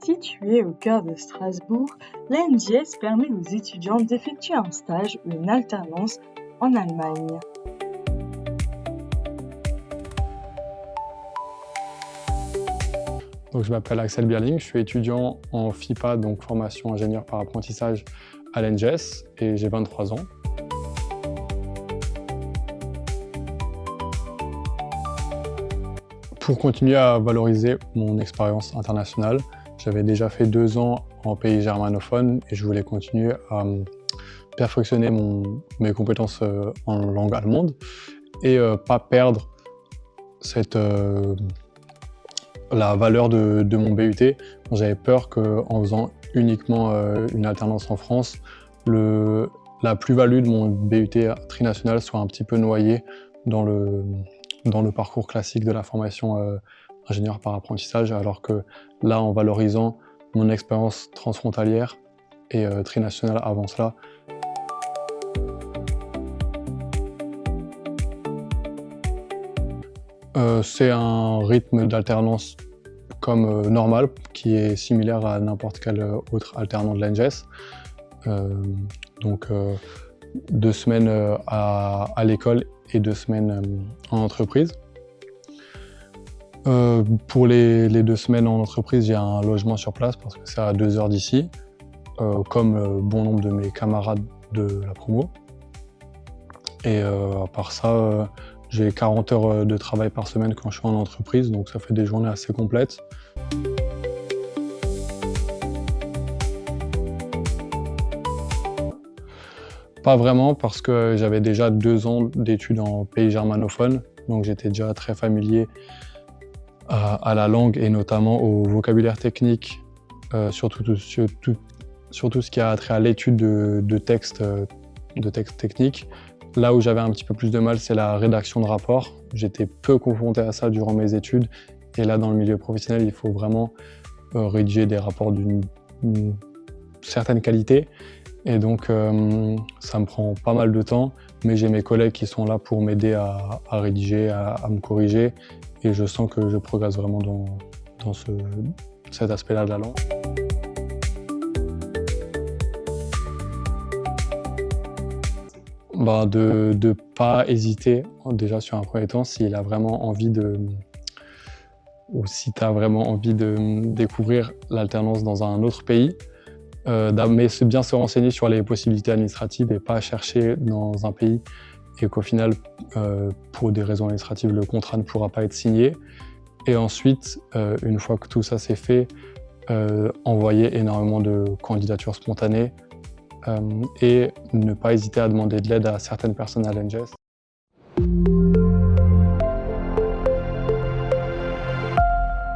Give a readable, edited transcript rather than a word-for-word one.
Située au cœur de Strasbourg, l'ANJS permet aux étudiants d'effectuer un stage ou une alternance en Allemagne. Donc, je m'appelle Axel Bierling, je suis étudiant en FIPA, donc formation ingénieur par apprentissage à l'ANJS, et j'ai 23 ans. Pour continuer à valoriser mon expérience internationale, j'avais déjà fait 2 ans en pays germanophone et je voulais continuer à perfectionner mes compétences en langue allemande et pas perdre la valeur de mon BUT. J'avais peur qu'en faisant uniquement une alternance en France, la plus-value de mon BUT trinational soit un petit peu noyée dans le parcours classique de la formation ingénieur par apprentissage, alors que là, en valorisant mon expérience transfrontalière et trinationale avant cela, c'est un rythme d'alternance comme normal, qui est similaire à n'importe quel autre alternant de l'ANJS. Donc 2 semaines à l'école et 2 semaines en entreprise. Pour les 2 semaines en entreprise, j'ai un logement sur place parce que c'est à 2 heures d'ici, comme bon nombre de mes camarades de la promo. Et à part ça, j'ai 40 heures de travail par semaine quand je suis en entreprise, donc ça fait des journées assez complètes. Pas vraiment, parce que j'avais déjà 2 ans d'études en pays germanophone, donc j'étais déjà très familier à la langue et notamment au vocabulaire technique, surtout tout ce qui a trait à l'étude de textes techniques. Là où j'avais un petit peu plus de mal, c'est la rédaction de rapports. J'étais peu confronté à ça durant mes études, et là dans le milieu professionnel, il faut vraiment rédiger des rapports d'une certaine qualité, et donc ça me prend pas mal de temps, mais j'ai mes collègues qui sont là pour m'aider à rédiger, à me corriger, et je sens que je progresse vraiment dans cet aspect-là de la langue. De ne pas hésiter, déjà sur un premier temps, si tu as vraiment envie de découvrir l'alternance dans un autre pays, mais c'est bien se renseigner sur les possibilités administratives et pas chercher dans un pays et qu'au final, pour des raisons administratives, le contrat ne pourra pas être signé. Et ensuite, une fois que tout ça c'est fait, envoyer énormément de candidatures spontanées et ne pas hésiter à demander de l'aide à certaines personnes à l'ANJS.